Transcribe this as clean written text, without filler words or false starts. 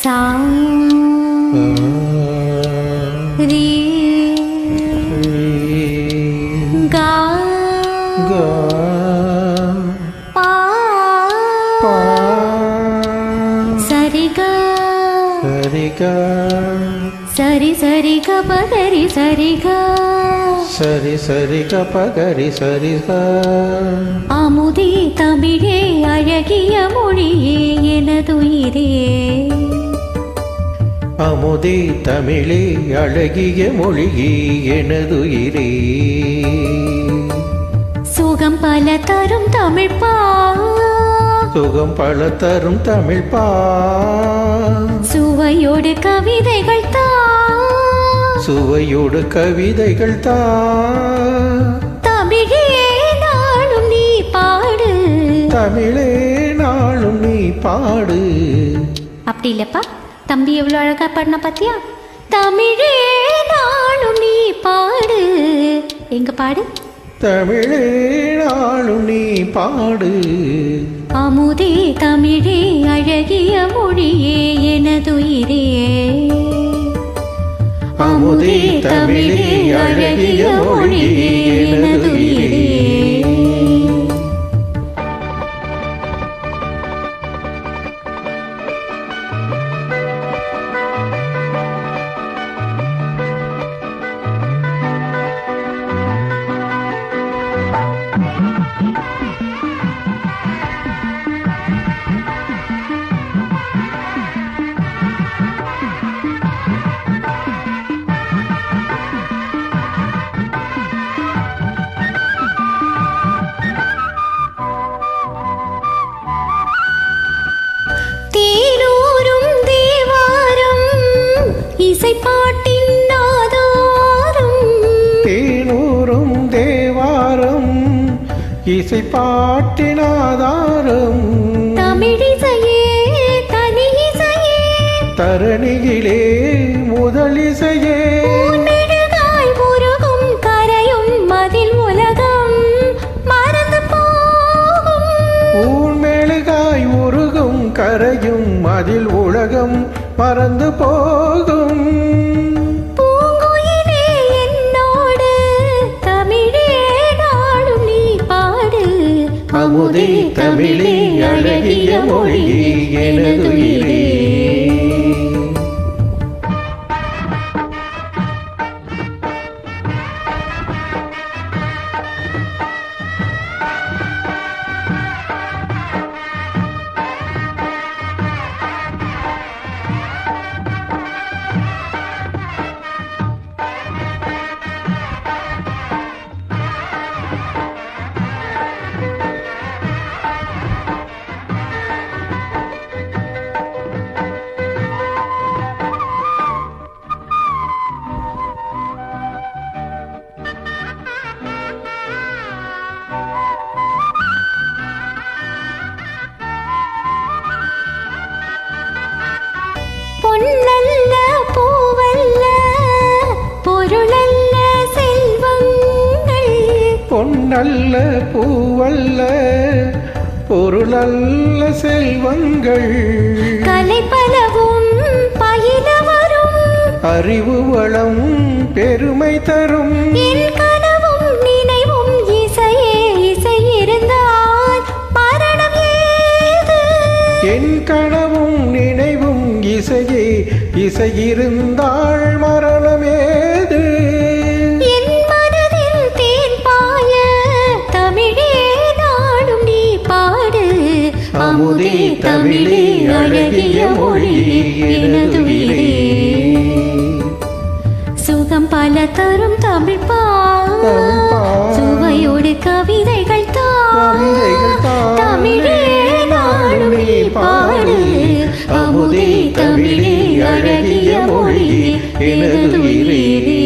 சா ரீ கா பா சரி க சரி சரி க பகரி சரி க சரி சரி க பகரி சரி க. அமுதே தமிழே அழகிய மொழியே எனதுயிரே. அமுதே தமிழே அழகிய மொழியே எனதுயிரே. சுகம் பல தரும் தமிழ் பா சுகம் பல தரும் தமிழ் பா. சுவையோடு கவிதைகள் தா சுவையோடு கவிதைகள் தா. தமிழே நாளும் நீ பாடு தமிழே நாளும் நீ பாடு. அப்படி இல்லப்பா, தம்பி எவ்வளவு அழகா பாடினா பாத்தியா? தமிழே நாளும் நீ பாடு. எங்க பாடு? தமிழே நாளும் நீ பாடு. அமுதே தமிழே அழகிய மொழியே எனதுயிரே. அமுதே தமிழே அழகிய மொழியே எனதுயிரே. இசைப்பாட்டின் ஆதாரம் தேனூரும் தேவாரம் இசைப்பாட்டின் ஆதாரம். தமிழிசையே தனி இசையே தரணியிலே முதலிசையே. மெழுகாய் உருகும் கரையும் மதில் உலகம் மறந்து போகும். ஊன் மெழுகாய் உருகும் கரையும் மதில் உலகம் மறந்து போகும். பூங்குயிலே என்னோடு தமிழே நாளும் நீ பாடு. அமுதே தமிழே அழகிய மொழியே எனதுயிரே. பொன்னல்ல பூவல்ல பொருளல்ல செல்வங்கள். பொன்னல்ல பூவல்ல பொருளல்ல செல்வங்கள். கலை பலவும் பயில வரும் அறிவு வளம் பெருமை தரும். என் கனவும் நினைவும் இசையே. இசை இருந்தால் மரணம் ஏது? என் கனவும் நினைவும் இசையே. இசை இருந்தால் மரணம் ஏது? என் மனதில் தேன் பாய தமிழே நாளும் நீ பாடு. அமுதே தமிழே அழகிய மொழியே எனதுயிரே. சுகம் பல தரும் தமிழ் பா சுவையோடு கவிதைகள் தா. தமிழே நாளும் நீ பாடு. அமுதே தமிழே அழகிய மொழியே எனதுயிரே.